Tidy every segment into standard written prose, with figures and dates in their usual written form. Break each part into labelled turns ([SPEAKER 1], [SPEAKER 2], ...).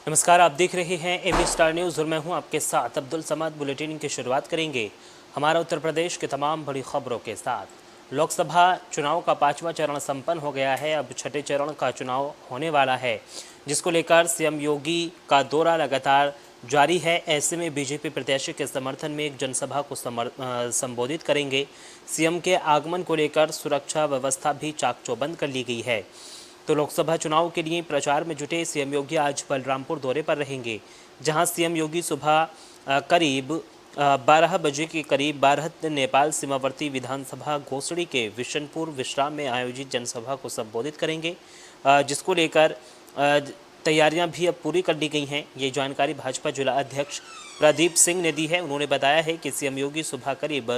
[SPEAKER 1] नमस्कार, आप देख रहे हैं एबी स्टार न्यूज़ और मैं हूं आपके साथ अब्दुल समाद। बुलेटिन की शुरुआत करेंगे हमारा उत्तर प्रदेश के तमाम बड़ी खबरों के साथ। लोकसभा चुनाव का 5वां चरण संपन्न हो गया है। अब छठे चरण का चुनाव होने वाला है, जिसको लेकर सीएम योगी का दौरा लगातार जारी है। ऐसे में बीजेपी प्रत्याशी के समर्थन में एक जनसभा को संबोधित करेंगे। सीएम के आगमन को लेकर सुरक्षा व्यवस्था भी चाक चौबंद कर ली गई है। तो लोकसभा चुनाव के लिए प्रचार में जुटे सीएम योगी आज बलरामपुर दौरे पर रहेंगे, जहां सीएम योगी सुबह करीब 12 बजे के करीब भारत नेपाल सीमावर्ती विधानसभा घोसड़ी के विशनपुर विश्राम में आयोजित जनसभा को संबोधित करेंगे, जिसको लेकर तैयारियां भी अब पूरी कर ली गई हैं। ये जानकारी भाजपा जिला अध्यक्ष प्रदीप सिंह ने दी है। उन्होंने बताया है कि सीएम योगी सुबह करीब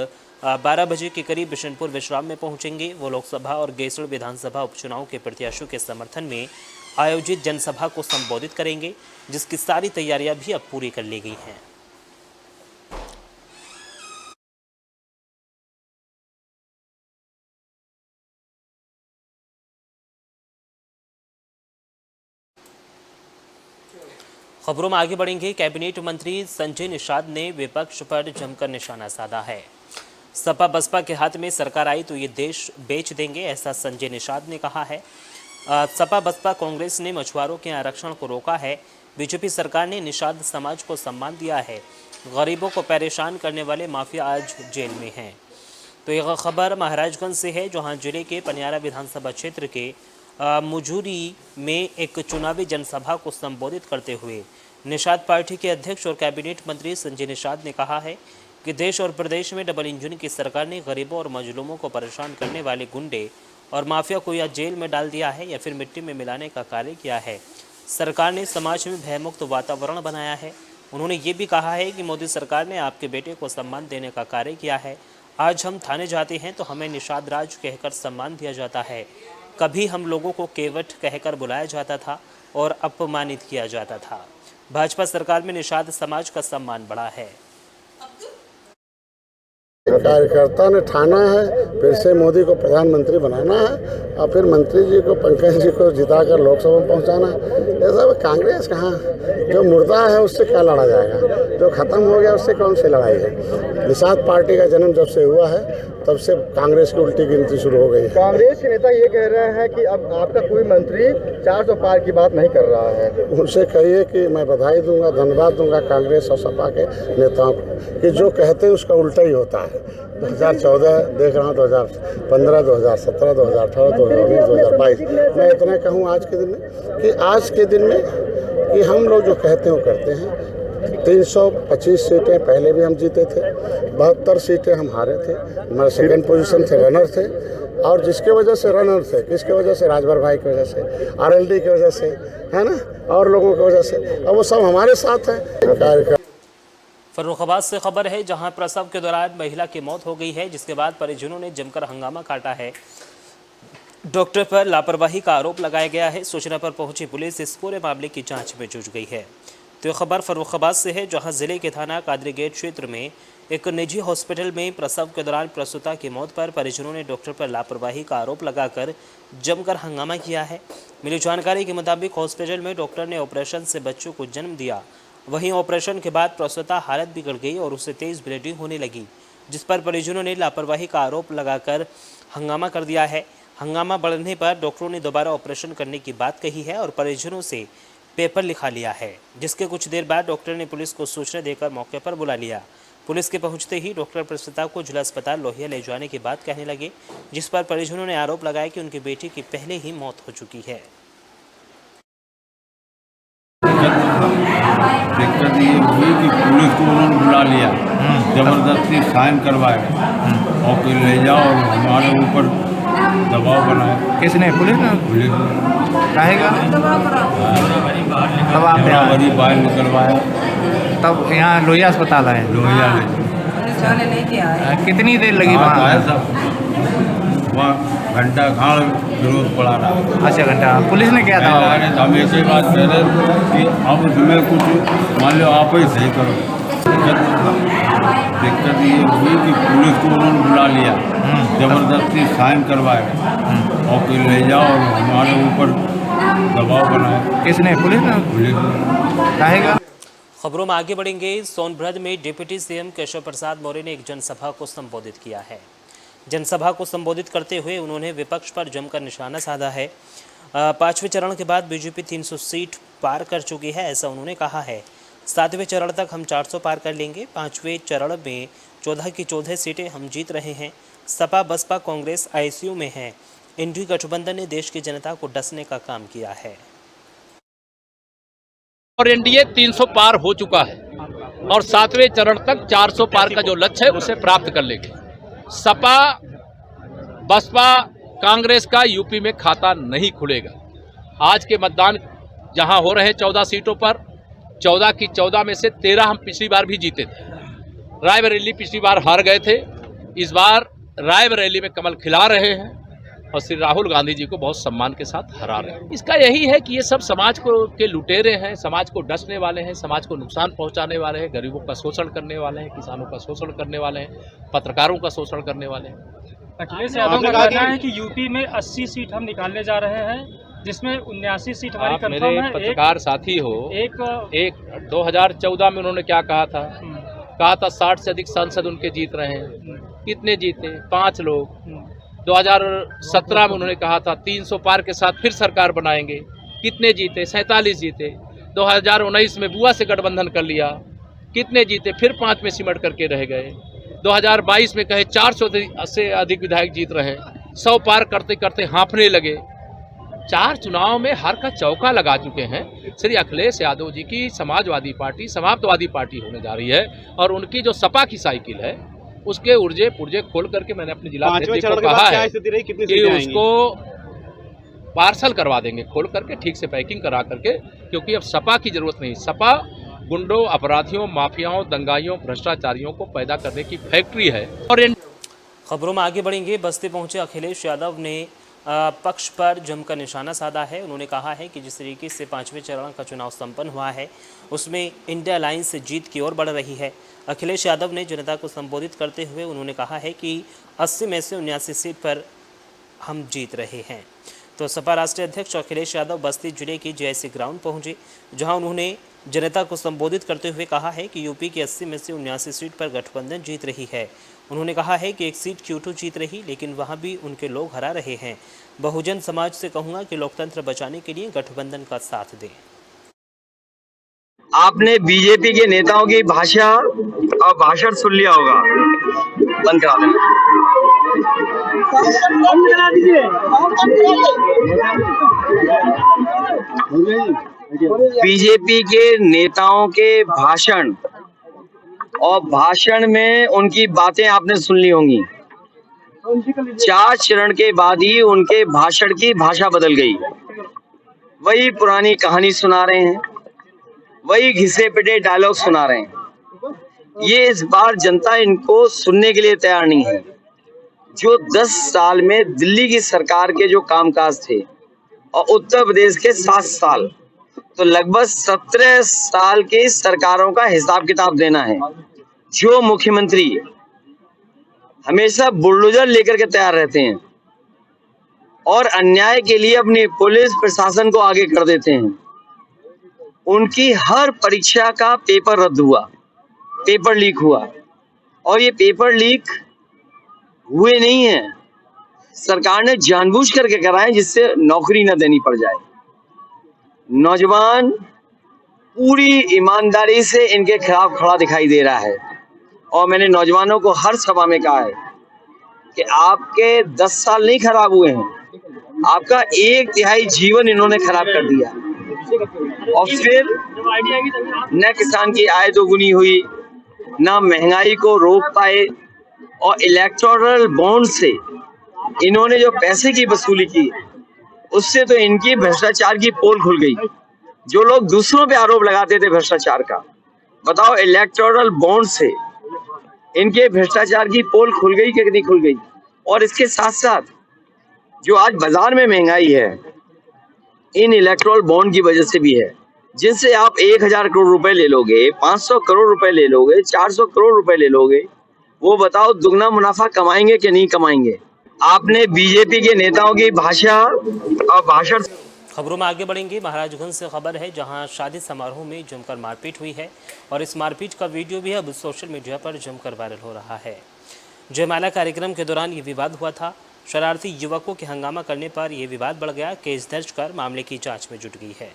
[SPEAKER 1] 12 बजे के करीब बिशनपुर विश्राम में पहुंचेंगे। वो लोकसभा और गेसड़ विधानसभा उपचुनाव के प्रत्याशियों के समर्थन में आयोजित जनसभा को संबोधित करेंगे, जिसकी सारी तैयारियां भी अब पूरी कर ली गई हैं। खबरों में आगे बढ़ेंगे। कैबिनेट मंत्री संजय निषाद ने विपक्ष पर जमकर निशाना साधा है। सपा बसपा के हाथ में सरकार आई तो ये देश बेच देंगे, ऐसा संजय निषाद ने कहा है। सपा बसपा कांग्रेस ने मछुआरों के आरक्षण को रोका है। बीजेपी सरकार ने निषाद समाज को सम्मान दिया है। गरीबों को परेशान करने वाले माफिया आज जेल में हैं। तो यह खबर महाराजगंज से है, जहां जिले के पनियारा विधानसभा क्षेत्र के मुजूरी में एक चुनावी जनसभा को संबोधित करते हुए निषाद पार्टी के अध्यक्ष और कैबिनेट मंत्री संजय निषाद ने कहा है कि देश और प्रदेश में डबल इंजन की सरकार ने गरीबों और मजलूमों को परेशान करने वाले गुंडे और माफिया को या जेल में डाल दिया है या फिर मिट्टी में मिलाने का कार्य किया है। सरकार ने समाज में भयमुक्त वातावरण बनाया है। उन्होंने ये भी कहा है कि मोदी सरकार ने आपके बेटे को सम्मान देने का कार्य किया है। आज हम थाने जाते हैं तो हमें निषाद राज कहकर सम्मान दिया जाता है। कभी हम लोगों को केवट कहकर बुलाया जाता था और अपमानित किया जाता था। भाजपा सरकार में निषाद समाज का सम्मान बढ़ा है।
[SPEAKER 2] कार्यकर्ता ने ठाना है फिर से मोदी को प्रधानमंत्री बनाना है और फिर मंत्री जी को पंकज जी को जिताकर लोकसभा में पहुंचाना है। ये सब कांग्रेस कहाँ, जो मुर्दा है उससे क्या लड़ा जाएगा, जो खत्म हो गया उससे कौन सी लड़ाई है। निषाद पार्टी का जन्म जब से हुआ है तब से कांग्रेस की उल्टी गिनती शुरू हो गई है।
[SPEAKER 3] कांग्रेस के नेता ये कह रहे हैं कि अब आपका कोई मंत्री 400 पार की बात नहीं कर रहा है।
[SPEAKER 2] उनसे कहिए कि मैं बधाई दूंगा, धन्यवाद दूंगा कांग्रेस और सपा के नेताओं को कि जो कहते हैं उसका उल्टा ही होता है। 2014 देख रहा हूँ, 2015, 2017, 2018, 2019, 2022। मैं इतना कहूँ आज के दिन में कि हम लोग जो कहते हैं वो करते हैं। 325 सीटें पहले भी हम जीते थे, 72 सीटें हम हारे थे, हमारे सेकंड पोजीशन थे, रनर थे। और जिसके वजह से रनर थे, किसके वजह से, राजभर भाई की वजह से, RLD की वजह से, है ना, और लोगों की वजह से, और वो सब हमारे साथ है।
[SPEAKER 1] फर्रुखाबाद से खबर है, जहां प्रसव के दौरान महिला की मौत हो गई है, जिसके बाद परिजनों ने जमकर हंगामा काटा है। डॉक्टर पर लापरवाही का आरोप लगाया गया है। सूचना पर पहुंची पुलिस इस पूरे मामले की जांच में जुट गई है। तो यह खबर फर्रुखाबाद से है, जहां जिले के थाना कादरी गेट क्षेत्र में एक निजी हॉस्पिटल में प्रसव के दौरान प्रसूता की मौत पर परिजनों ने डॉक्टर पर लापरवाही का आरोप लगाकर जमकर हंगामा किया है। मिली जानकारी के मुताबिक हॉस्पिटल में डॉक्टर ने ऑपरेशन से बच्चों को जन्म दिया। वहीं ऑपरेशन के बाद प्रसूता हालत बिगड़ गई और उसे तेज़ ब्लीडिंग होने लगी, जिस पर परिजनों ने लापरवाही का आरोप लगाकर हंगामा कर दिया है। हंगामा बढ़ने पर डॉक्टरों ने दोबारा ऑपरेशन करने की बात कही है और परिजनों से पेपर लिखा लिया है, जिसके कुछ देर बाद डॉक्टर ने पुलिस को सूचना देकर मौके पर बुला लिया। पुलिस के पहुंचते ही डॉक्टर प्रसूता को जिला अस्पताल लोहिया ले जाने की बात कहने लगे, जिस पर परिजनों ने आरोप लगाया कि उनकी बेटी की पहले ही मौत हो चुकी है।
[SPEAKER 4] दिक्कत ये हुई कि पुलिस को उन्होंने बुला लिया, जबरदस्ती साइन करवाए और फिर ले जाओ और हमारे ऊपर दबाव बनाए।
[SPEAKER 5] किसने? पुलिस ने?
[SPEAKER 4] पुलिस
[SPEAKER 5] कहेगा तब आप
[SPEAKER 4] बड़ी बाहर निकलवाया,
[SPEAKER 5] तब यहाँ लोहिया अस्पताल आए।
[SPEAKER 4] लोहिया में
[SPEAKER 5] कितनी देर लगी
[SPEAKER 4] वहाँ? सब वहाँ घंटा खाड़ जरूरत पड़ा रहा।
[SPEAKER 5] अच्छा, घंटा। पुलिस ने क्या था?
[SPEAKER 4] हम ऐसी बात कह रहे कि अब तुम्हें कुछ मान लो आप ही सही करो। दिक्कत ये हुई कि पुलिस को उन्होंने बुला लिया, जबरदस्ती साइन करवाए और फिर ले जाओ और हमारे ऊपर दबाव बनाया
[SPEAKER 5] किसने? पुलिस ने?
[SPEAKER 4] पुलिस ने।
[SPEAKER 5] कहेगा
[SPEAKER 1] खबरों में आगे बढ़ेंगे। सोनभद्र में डिप्टी सीएम केशव प्रसाद मौर्य ने एक जनसभा को संबोधित किया है। जनसभा को संबोधित करते हुए उन्होंने विपक्ष पर जमकर निशाना साधा है। पांचवें चरण के बाद बीजेपी 300 सीट पार कर चुकी है, ऐसा उन्होंने कहा है। 7वें चरण तक हम 400 पार कर लेंगे। 5वें चरण में 14 की 14 सीटें हम जीत रहे हैं। सपा बसपा कांग्रेस आईसीयू में है। इंडी गठबंधन ने देश की जनता को डसने का काम किया है
[SPEAKER 6] और एनडीए 300 पार हो चुका है और 7वें चरण तक 400 पार का जो लक्ष्य है उसे प्राप्त कर लेंगे। सपा बसपा कांग्रेस का यूपी में खाता नहीं खुलेगा। आज के मतदान जहां हो रहे हैं 14 सीटों पर, 14 की 14 में से 13 हम पिछली बार भी जीते थे। रायबरेली पिछली बार हार गए थे, इस बार रायबरेली में कमल खिला रहे हैं और श्री राहुल गांधी जी को बहुत सम्मान के साथ हरा रहे हैं। इसका यही है कि ये सब समाज को के लुटेरे हैं, समाज को डसने वाले हैं, समाज को नुकसान पहुंचाने वाले हैं, गरीबों का शोषण करने वाले हैं, किसानों का शोषण करने वाले हैं, पत्रकारों का शोषण करने वाले हैं।
[SPEAKER 7] अखिलेश यादव का कहना है कि यूपी में 80 सीट हम निकालने जा रहे हैं, जिसमें 79 सीट हमारी
[SPEAKER 6] आप
[SPEAKER 7] कंफर्म
[SPEAKER 6] मेरे
[SPEAKER 7] है।
[SPEAKER 6] पत्रकार साथी हो, एक 2014 में उन्होंने क्या कहा था? 60 से अधिक सांसद उनके जीत रहे हैं। कितने जीते? 5 लोग। 2017 में उन्होंने कहा था 300 पार के साथ फिर सरकार बनाएंगे। कितने जीते? 47 जीते। 2019 में बुआ से गठबंधन कर लिया। कितने जीते? फिर 5 में सिमट करके रह गए। 2022 में कहे 400 से अधिक विधायक जीत रहे हैं। 100 पार करते करते हाँफने लगे। 4 चुनाव में हार का चौका लगा चुके हैं। श्री अखिलेश यादव जी की समाजवादी पार्टी समाप्तवादी पार्टी होने जा रही है और उनकी जो सपा की साइकिल है उसके उर्जे पुर्जे खोल करके मैंने अपने जिला अध्यक्ष को कहा है कि उसको पार्सल करवा देंगे, खोल करके ठीक से पैकिंग करा करके, क्योंकि अब सपा की जरूरत नहीं। सपा गुंडों, अपराधियों, माफियाओं, दंगाइयों, भ्रष्टाचारियों को पैदा करने की फैक्ट्री है। और
[SPEAKER 1] खबरों में आगे बढ़ेंगे। बस्ती पहुंचे अखिलेश यादव ने पक्ष पर जमकर निशाना साधा है। उन्होंने कहा है कि जिस तरीके से 5वें चरण का चुनाव संपन्न हुआ है उसमें इंडिया अलायंस जीत की ओर बढ़ रही है। अखिलेश यादव ने जनता को संबोधित करते हुए उन्होंने कहा है कि 80 में से 79 सीट पर हम जीत रहे हैं। तो सपा राष्ट्रीय अध्यक्ष अखिलेश यादव बस्ती जिले की जेआईसी ग्राउंड पहुंचे, जहां उन्होंने जनता को संबोधित करते हुए कहा है कि यूपी की 80 में से 79 सीट पर गठबंधन जीत रही है। उन्होंने कहा है कि एक सीट Q2 जीत रही, लेकिन वहां भी उनके लोग हरा रहे हैं। बहुजन समाज से कहूंगा कि लोकतंत्र बचाने के लिए गठबंधन का साथ दें।
[SPEAKER 3] आपने बीजेपी के नेताओं की भाषा और भाषण सुन लिया होगा। बंद करा देना। बीजेपी के नेताओं के भाषण और भाषण में उनकी बातें आपने सुन ली होंगी। 4 चरण के बाद ही उनके भाषण की भाषा बदल गई। वही पुरानी कहानी सुना रहे हैं, वही घिसे पिटे डायलॉग सुना रहे हैं। ये इस बार जनता इनको सुनने के लिए तैयार नहीं है। जो 10 साल में दिल्ली की सरकार के जो कामकाज थे और उत्तर प्रदेश के 7 साल, तो लगभग 17 साल की सरकारों का हिसाब किताब देना है। जो मुख्यमंत्री हमेशा बुलडोजर लेकर के तैयार रहते हैं और अन्याय के लिए अपनी पुलिस प्रशासन को आगे कर देते हैं, उनकी हर परीक्षा का पेपर रद्द हुआ, पेपर लीक हुआ। और ये पेपर लीक हुए नहीं है, सरकार ने जानबूझ करके कराए जिससे नौकरी न देनी पड़ जाए। नौजवान पूरी ईमानदारी से इनके खिलाफ खड़ा दिखाई दे रहा है और मैंने नौजवानों को हर सभा में कहा है कि आपके 10 साल नहीं खराब हुए हैं, आपका 1/3 जीवन इन्होंने खराब कर दिया। और फिर न किसान की आय दोगुनी हुई, न महंगाई को रोक पाए, और इलेक्टोरल बॉन्ड से इन्होंने जो पैसे की वसूली की उससे तो इनकी भ्रष्टाचार की पोल खुल गई। जो लोग दूसरों पे आरोप लगाते थे भ्रष्टाचार का, बताओ इलेक्टोरल बॉन्ड से इनके भ्रष्टाचार की पोल खुल गई कि नहीं खुल गई। और इसके साथ साथ जो आज बाजार में महंगाई है, इन इलेक्टोरल बॉन्ड की वजह से भी है, जिनसे आप 1000 करोड़ रुपए ले लोगे, 500 करोड़ रुपए ले लोगे, 400 करोड़ रुपए ले लोगे, वो बताओ दुगना मुनाफा कमाएंगे कि नहीं कमाएंगे। आपने बीजेपी के नेताओं की भाषा और भाषण
[SPEAKER 1] खबरों में आगे बढ़ेंगे। महाराजगंज से खबर है, जहां शादी समारोह में जमकर मारपीट हुई है और इस मारपीट का वीडियो भी अब सोशल मीडिया पर जमकर वायरल हो रहा है। जयमाला कार्यक्रम के दौरान ये विवाद हुआ था। शरारती युवकों के हंगामा करने पर यह विवाद बढ़ गया। केस दर्ज कर मामले की जांच में जुट गई है।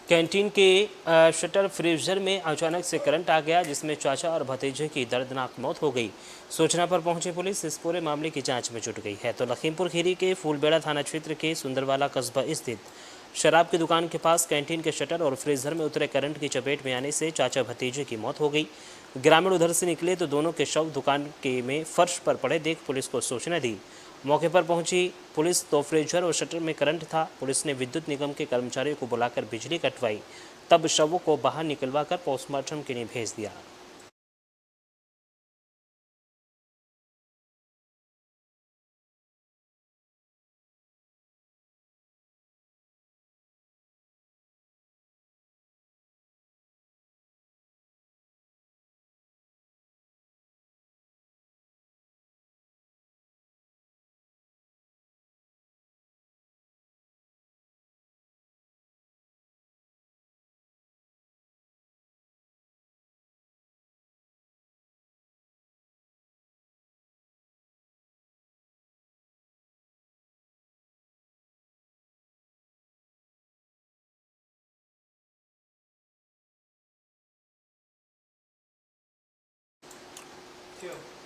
[SPEAKER 1] कैंटीन के शटर फ्रीजर में अचानक से करंट आ गया, जिसमें चाचा और भतीजे की दर्दनाक मौत हो गई। सूचना पर पहुंची पुलिस इस पूरे मामले की जांच में जुट गई है। तो लखीमपुर खीरी के फूलबेड़ा थाना क्षेत्र के सुंदरवाला कस्बा स्थित शराब की दुकान के पास कैंटीन के शटर और फ्रीजर में उतरे करंट की चपेट में आने से चाचा भतीजे की मौत हो गई। ग्रामीण उधर से निकले तो दोनों के शव दुकान के में फर्श पर पड़े देख पुलिस को सूचना दी। मौके पर पहुंची पुलिस तो फ्रीजर और शटर में करंट था। पुलिस ने विद्युत निगम के कर्मचारियों को बुलाकर बिजली कटवाई, तब शवों को बाहर निकलवाकर पोस्टमार्टम के लिए भेज दिया।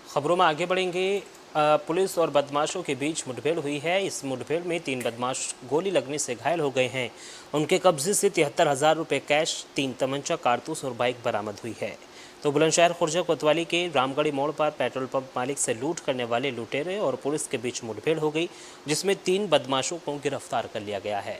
[SPEAKER 1] खबरों में आगे बढ़ेंगे। पुलिस और बदमाशों के बीच मुठभेड़ हुई है। इस मुठभेड़ में 3 बदमाश गोली लगने से घायल हो गए हैं। उनके कब्जे से 73,000 रुपये कैश, 3 तमंचा, कारतूस और बाइक बरामद हुई है। तो बुलंदशहर खुर्जा कोतवाली के रामगढ़ी मोड़ पर पेट्रोल पंप मालिक से लूट करने वाले लुटेरे और पुलिस के बीच मुठभेड़ हो गई, जिसमें 3 बदमाशों को गिरफ्तार कर लिया गया है।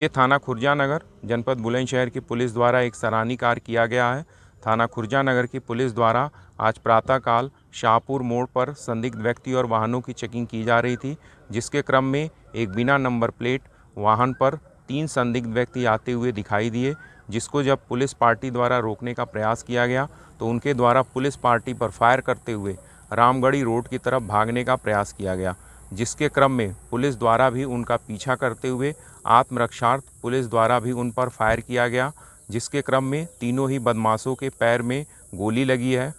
[SPEAKER 8] ये थाना खुर्जा नगर जनपद बुलंदशहर की पुलिस द्वारा एक सराहनीय कार्य किया गया है। थाना खुर्जा नगर की पुलिस द्वारा आज प्रातःकाल शाहपुर मोड़ पर संदिग्ध व्यक्ति और वाहनों की चेकिंग की जा रही थी, जिसके क्रम में एक बिना नंबर प्लेट वाहन पर 3 संदिग्ध व्यक्ति आते हुए दिखाई दिए, जिसको जब पुलिस पार्टी द्वारा रोकने का प्रयास किया गया तो उनके द्वारा पुलिस पार्टी पर फायर करते हुए रामगढ़ी रोड की तरफ भागने का प्रयास किया गया, जिसके क्रम में पुलिस द्वारा भी उनका पीछा करते हुए आत्मरक्षार्थ पुलिस द्वारा भी उन पर फायर किया गया, जिसके क्रम में तीनों ही बदमाशों के पैर में गोली लगी है।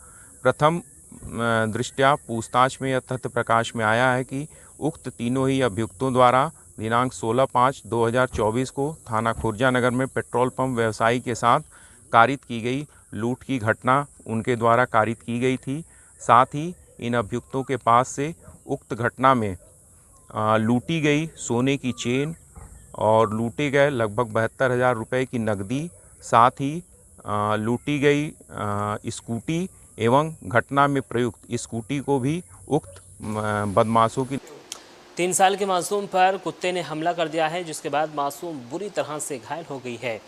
[SPEAKER 8] प्रथम दृष्टया पूछताछ में यह तथ्य प्रकाश में आया है कि उक्त तीनों ही अभियुक्तों द्वारा दिनांक 16/5/2024 को थाना खुर्जा नगर में पेट्रोल पंप व्यवसायी के साथ कारित की गई लूट की घटना उनके द्वारा कारित की गई थी। साथ ही इन अभियुक्तों के पास से उक्त घटना में लूटी गई सोने की चेन और लूटे गए लगभग 72,000 रुपये की नकदी, साथ ही लूटी गई स्कूटी एवं घटना में प्रयुक्त स्कूटी को भी उक्त बदमाशों की
[SPEAKER 1] 3 साल के मासूम पर कुत्ते ने हमला कर दिया है, जिसके बाद मासूम बुरी तरह से घायल हो गई है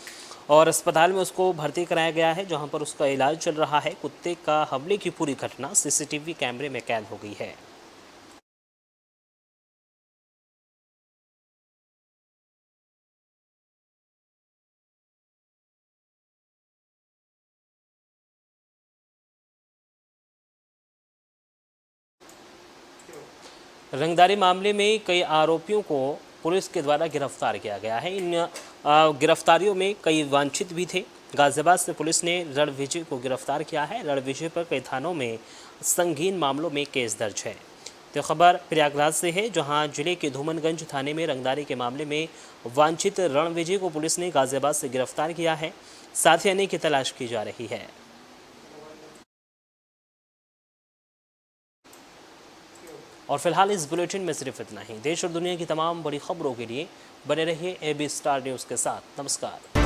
[SPEAKER 1] और अस्पताल में उसको भर्ती कराया गया है, जहां पर उसका इलाज चल रहा है। कुत्ते का हमले की पूरी घटना सीसीटीवी कैमरे में कैद हो गई है। रंगदारी मामले में कई आरोपियों को पुलिस के द्वारा गिरफ्तार किया गया है। इन गिरफ्तारियों में कई वांछित भी थे। गाजियाबाद से पुलिस ने रणविजय को गिरफ्तार किया है। रणविजय पर कई थानों में संगीन मामलों में केस दर्ज है। तो खबर प्रयागराज से है, जहां जिले के धूमनगंज थाने में रंगदारी के मामले में वांछित रणविजय को पुलिस ने गाजियाबाद से गिरफ्तार किया है। साथ ही अन्य की तलाश की जा रही है। और फिलहाल इस बुलेटिन में सिर्फ इतना ही। देश और दुनिया की तमाम बड़ी खबरों के लिए बने रहिए AB स्टार न्यूज़ के साथ। नमस्कार।